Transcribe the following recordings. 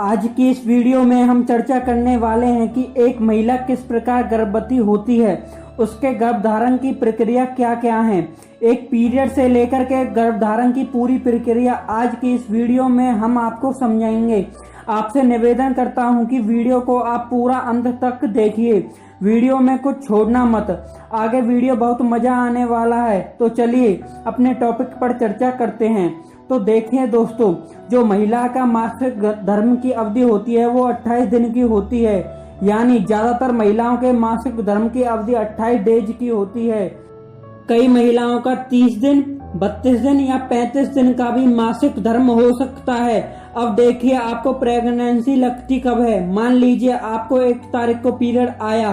आज की इस वीडियो में हम चर्चा करने वाले हैं कि एक महिला किस प्रकार गर्भवती होती है, उसके गर्भधारण की प्रक्रिया क्या क्या है। एक पीरियड से लेकर के गर्भधारण की पूरी प्रक्रिया आज की इस वीडियो में हम आपको समझाएंगे। आपसे निवेदन करता हूं कि वीडियो को आप पूरा अंत तक देखिए, वीडियो में कुछ छोड़ना मत। आगे वीडियो बहुत मजा आने वाला है। तो चलिए अपने टॉपिक पर चर्चा करते हैं। तो देखिए दोस्तों, जो महिला का मासिक धर्म की अवधि होती है वो 28 दिन की होती है। यानी ज्यादातर महिलाओं के मासिक धर्म की अवधि 28 डेज की होती है। कई महिलाओं का 30 दिन, 32 दिन या 35 दिन का भी मासिक धर्म हो सकता है। अब देखिए आपको प्रेगनेंसी लगती कब है। मान लीजिए आपको 1 तारीख को पीरियड आया,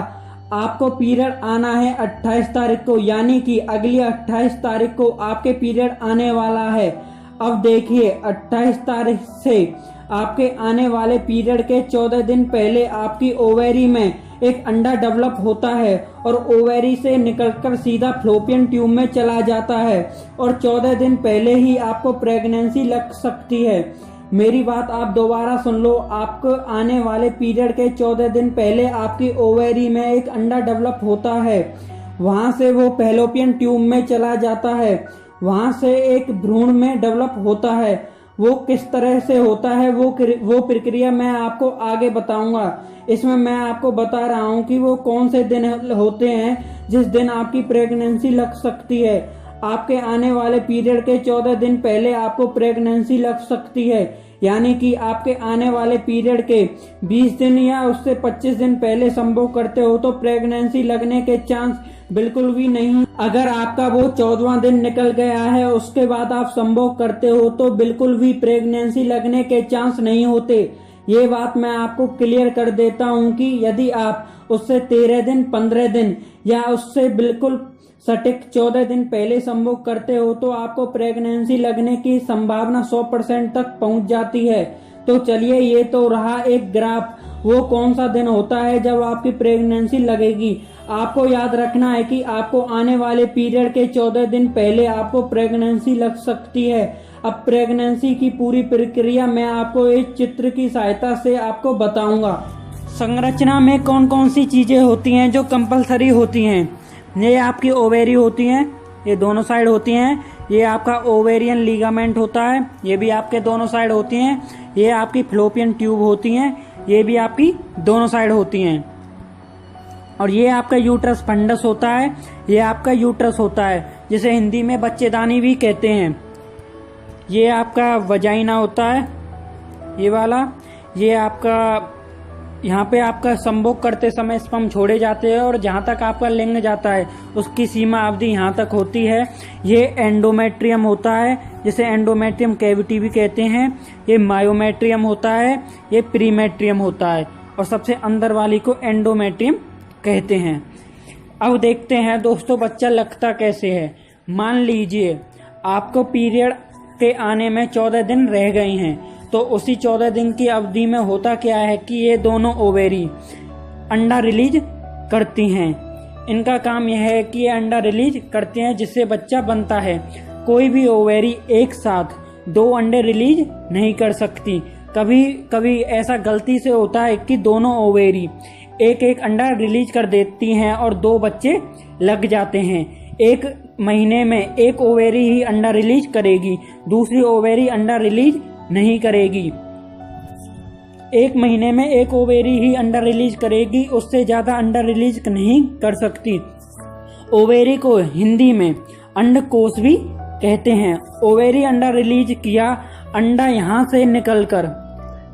आपको पीरियड आना है 28 तारीख को, यानी कि अगली 28 तारीख को आपके पीरियड आने वाला है। अब देखिए 28 तारीख से आपके आने वाले पीरियड के 14 दिन पहले आपकी ओवेरी में एक अंडा डेवलप होता है और ओवेरी से निकलकर सीधा फ्लोपियन ट्यूब में चला जाता है और 14 दिन पहले ही आपको प्रेगनेंसी लग सकती है। मेरी बात आप दोबारा सुन लो। आपको आने वाले पीरियड के 14 दिन पहले आपकी ओवेरी में एक अंडा डेवलप होता है, वहां से वो फैलोपियन ट्यूब में चला जाता है, वहां से एक भ्रूण में डेवलप होता है। वो किस तरह से होता है वो प्रक्रिया मैं आपको आगे बताऊंगा। इसमें मैं आपको बता रहा हूं कि वो कौन से दिन होते हैं जिस दिन आपकी प्रेगनेंसी लग सकती है। आपके आने वाले पीरियड के 14 दिन पहले आपको प्रेगनेंसी लग सकती है, यानी कि आपके आने वाले पीरियड के 20 दिन या उससे 25 दिन पहले संभोग करते हो तो प्रेगनेंसी लगने के चांस बिल्कुल भी नहीं। अगर आपका वो 14वां दिन निकल गया है उसके बाद आप संभोग करते हो तो बिल्कुल भी प्रेगनेंसी लगने के चांस नहीं होते। ये बात मैं आपको क्लियर कर देता हूँ कि यदि आप उससे 13 दिन, 15 दिन या उससे बिल्कुल सटीक 14 दिन पहले संभोग करते हो तो आपको प्रेगनेंसी लगने की संभावना 100% तक पहुंच जाती है। तो चलिए, ये तो रहा एक ग्राफ। वो कौन सा दिन होता है जब आपकी प्रेगनेंसी लगेगी। आपको याद रखना है कि आपको आने वाले पीरियड के 14 दिन पहले आपको प्रेगनेंसी लग सकती है। अब प्रेगनेंसी की पूरी प्रक्रिया मैं आपको एक चित्र की सहायता से आपको बताऊंगा। संरचना में कौन कौन सी चीजें होती हैं जो कंपलसरी होती हैं। ये आपकी ओवेरी होती हैं, ये दोनों साइड होती हैं। ये आपका ओवेरियन लीगामेंट होता है, ये भी आपके दोनों साइड होती हैं। ये आपकी फ्लोपियन ट्यूब होती हैं, ये भी आपकी दोनों साइड होती हैं। और ये आपका यूट्रस फंडस होता है, ये आपका यूट्रस होता है, जिसे हिंदी में बच्चेदानी भी कहते हैं। ये आपका वजाइना होता है, ये वाला। ये आपका यहाँ पे आपका संभोग करते समय स्पर्म छोड़े जाते हैं और जहाँ तक आपका लिंग जाता है उसकी सीमा अवधि यहाँ तक होती है। ये एंडोमेट्रियम होता है, जिसे एंडोमेट्रियम कैविटी भी कहते हैं। ये मायोमेट्रियम होता है, ये प्रीमेट्रियम होता है और सबसे अंदर वाली को एंडोमेट्रियम कहते हैं। अब देखते हैं दोस्तों बच्चा लगता कैसे है। मान लीजिए आपको पीरियड के आने में 14 दिन रह गए हैं, तो उसी 14 दिन की अवधि में होता क्या है कि ये दोनों ओवेरी अंडा रिलीज करती हैं। इनका काम यह है कि ये अंडा रिलीज करते हैं जिससे बच्चा बनता है। कोई भी ओवेरी एक साथ 2 अंडे रिलीज नहीं कर सकती। कभी कभी ऐसा गलती से होता है कि दोनों ओवेरी एक एक अंडा रिलीज कर देती हैं और 2 बच्चे लग जाते हैं। 1 महीने में एक ओवेरी ही अंडा रिलीज करेगी, दूसरी ओवेरी अंडा रिलीज नहीं करेगी। 1 महीने में एक ओवेरी ही अंडा रिलीज करेगी, उससे ज्यादा अंडा रिलीज नहीं कर सकती। ओवेरी को हिंदी में अंडकोश भी कहते हैं। ओवेरी अंडा रिलीज किया, अंडा यहाँ से निकलकर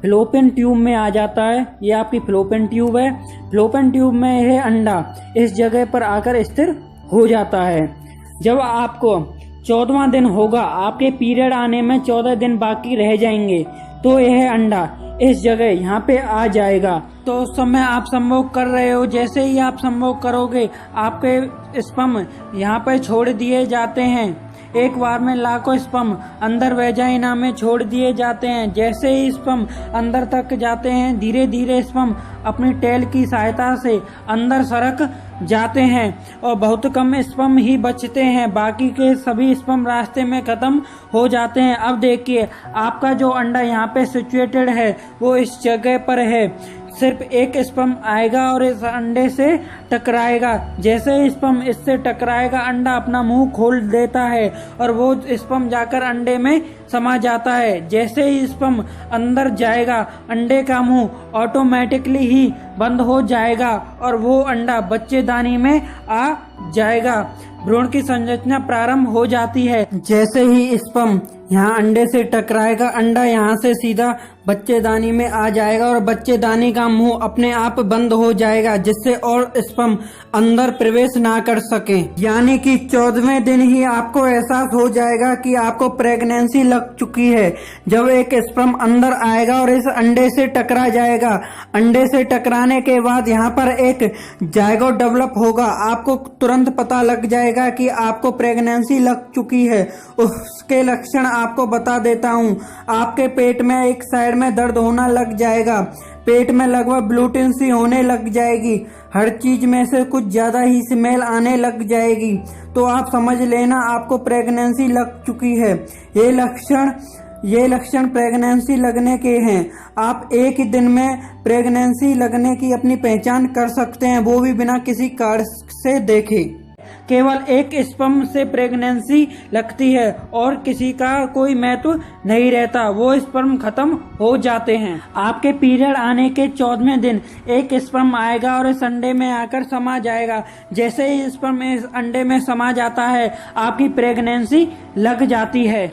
फ्लोपियन ट्यूब में आ जाता है। ये आपकी फ्लोपियन ट्यूब है। फ्लोपियन ट्यूब में यह अंडा इस जगह पर आकर स्थिर हो जाता है। जब आपको 14वां दिन होगा, आपके पीरियड आने में 14 दिन बाकी रह जाएंगे, तो यह अंडा इस जगह यहाँ पे आ जाएगा। तो उस समय आप संभोग कर रहे हो, जैसे ही आप संभोग करोगे आपके स्पर्म यहाँ पे छोड़ दिए जाते हैं। एक बार में लाखों स्पर्म अंदर वेजाइना में छोड़ दिए जाते हैं। जैसे ही स्पर्म अंदर तक जाते हैं, धीरे धीरे स्पर्म अपनी टेल की सहायता से अंदर सरक जाते हैं और बहुत कम स्पर्म ही बचते हैं, बाकी के सभी स्पर्म रास्ते में खत्म हो जाते हैं। अब देखिए, आपका जो अंडा यहाँ पे सिचुएटेड है वो इस जगह पर है। सिर्फ एक स्पर्म आएगा और इस अंडे से टकराएगा। जैसे ही स्पर्म इससे टकराएगा, अंडा अपना मुंह खोल देता है और वो स्पर्म जाकर अंडे में समा जाता है। जैसे ही स्पर्म अंदर जाएगा, अंडे का मुंह ऑटोमेटिकली ही बंद हो जाएगा और वो अंडा बच्चेदानी में आ जाएगा। भ्रूण की संरचना प्रारंभ हो जाती है। जैसे ही स्पर्म यहाँ अंडे से टकराएगा, अंडा यहाँ से सीधा बच्चेदानी में आ जाएगा और बच्चेदानी का मुंह अपने आप बंद हो जाएगा, जिससे और स्पर्म अंदर प्रवेश ना कर सके। यानी कि 14वें दिन ही आपको एहसास हो जाएगा कि आपको प्रेगनेंसी लग चुकी है। जब एक स्पर्म अंदर आएगा और इस अंडे से टकरा जाएगा, अंडे से टकराने के बाद यहाँ पर एक जायगोट डेवलप होगा। आपको तुरंत पता लग जाएगा कि आपको प्रेगनेंसी लग चुकी है। उसके लक्षण आपको बता देता हूँ। आपके पेट में एक साइड में दर्द होना लग जाएगा, पेट में लगभग ब्लोटिंग सी होने लग जाएगी, हर चीज में से कुछ ज्यादा ही स्मेल आने लग जाएगी। तो आप समझ लेना आपको प्रेगनेंसी लग चुकी है। ये लक्षण प्रेगनेंसी लगने के हैं। आप एक ही दिन में प्रेगनेंसी लगने की अपनी पहचान कर सकते हैं, वो भी बिना किसी कार्ड से देखे। केवल एक स्पर्म से प्रेगनेंसी लगती है और किसी का कोई महत्व नहीं रहता, वो स्पर्म खत्म हो जाते हैं। आपके पीरियड आने के 14वें दिन एक स्पर्म आएगा और इस अंडे में आकर समा जाएगा। जैसे ही स्पर्म इस अंडे में समा जाता है, आपकी प्रेगनेंसी लग जाती है।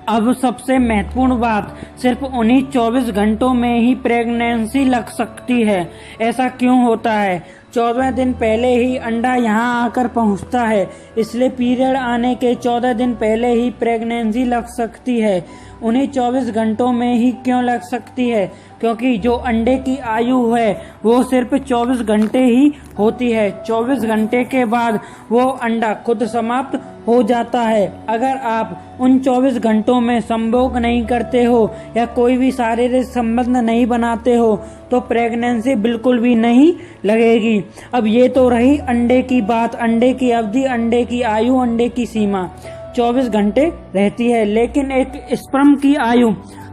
अब सबसे महत्वपूर्ण बात, सिर्फ उन्हीं 24 घंटों में ही प्रेगनेंसी लग सकती है। ऐसा क्यों होता है? 14वें दिन पहले ही अंडा यहाँ आकर पहुँचता है, इसलिए पीरियड आने के 14 दिन पहले ही प्रेगनेंसी लग सकती है। उन्हीं 24 घंटों में ही क्यों लग सकती है? क्योंकि जो अंडे की आयु है वो सिर्फ 24 घंटे ही होती है। 24 घंटे के बाद वो अंडा खुद समाप्त हो जाता है। अगर आप उन 24 घंटों में संभोग नहीं करते हो या कोई भी शारीरिक संबंध नहीं बनाते हो तो प्रेगनेंसी बिल्कुल भी नहीं लगेगी। अब ये तो रही अंडे की बात, अंडे की अवधि, अंडे की आयु, अंडे की सीमा 24 घंटे रहती है। लेकिन एक स्पर्म की आयु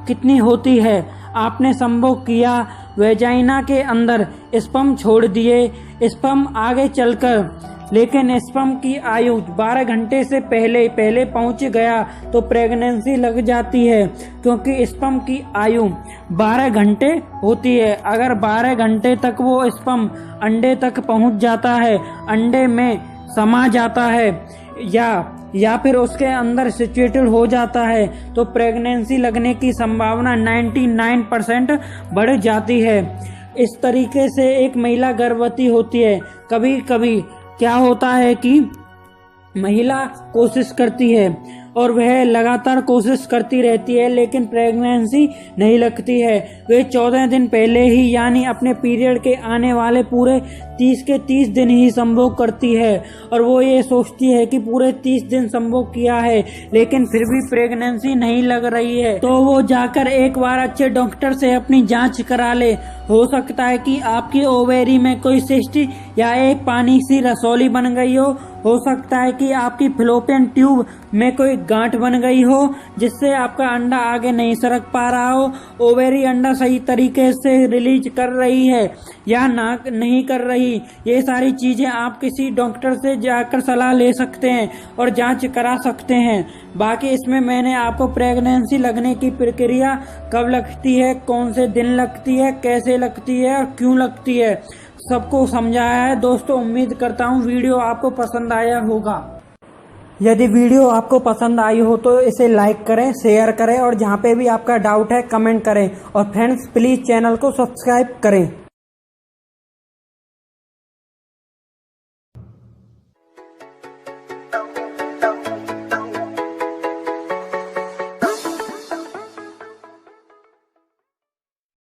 कितनी होती है? आपने संभोग किया, वेजाइना के अंदर स्पर्म छोड़ दिए, स्पर्म आगे चलकर, लेकिन स्पर्म की आयु 12 घंटे से पहले पहुंच गया तो प्रेगनेंसी लग जाती है, क्योंकि स्पर्म की आयु 12 घंटे होती है। अगर 12 घंटे तक वो स्पर्म अंडे तक पहुंच जाता है, अंडे में समा जाता है या फिर उसके अंदर सिचुएटेड हो जाता है तो प्रेगनेंसी लगने की संभावना 99% बढ़ जाती है। इस तरीके से एक महिला गर्भवती होती है। कभी कभी क्या होता है कि महिला कोशिश करती है और वह लगातार कोशिश करती रहती है, लेकिन प्रेगनेंसी नहीं लगती है। वे 14 दिन पहले ही यानी अपने पीरियड के आने वाले पूरे 30 के 30 दिन ही संभोग करती है और वो ये सोचती है कि पूरे 30 दिन संभोग किया है लेकिन फिर भी प्रेगनेंसी नहीं लग रही है, तो वो जाकर एक बार अच्छे डॉक्टर से अपनी जांच करा ले। हो सकता है कि आपकी ओवेरी में कोई सिस्ट या एक पानी सी रसौली बन गई हो सकता है कि आपकी फिलोपियन ट्यूब में कोई गांठ बन गई हो जिससे आपका अंडा आगे नहीं सरक पा रहा हो, ओवेरी अंडा सही तरीके से रिलीज कर रही है या ना नहीं कर रही। ये सारी चीजें आप किसी डॉक्टर से जाकर सलाह ले सकते हैं और जांच करा सकते हैं। बाकी इसमें मैंने आपको प्रेगनेंसी लगने की प्रक्रिया, कब लगती है, कौन से दिन लगती है, कैसे लगती है और क्यों लगती है, सबको समझाया है। दोस्तों, उम्मीद करता हूँ वीडियो आपको पसंद आया होगा। यदि वीडियो आपको पसंद आई हो तो इसे लाइक करें, शेयर करें और जहाँ पे भी आपका डाउट है कमेंट करें और फ्रेंड्स प्लीज चैनल को सब्सक्राइब करें।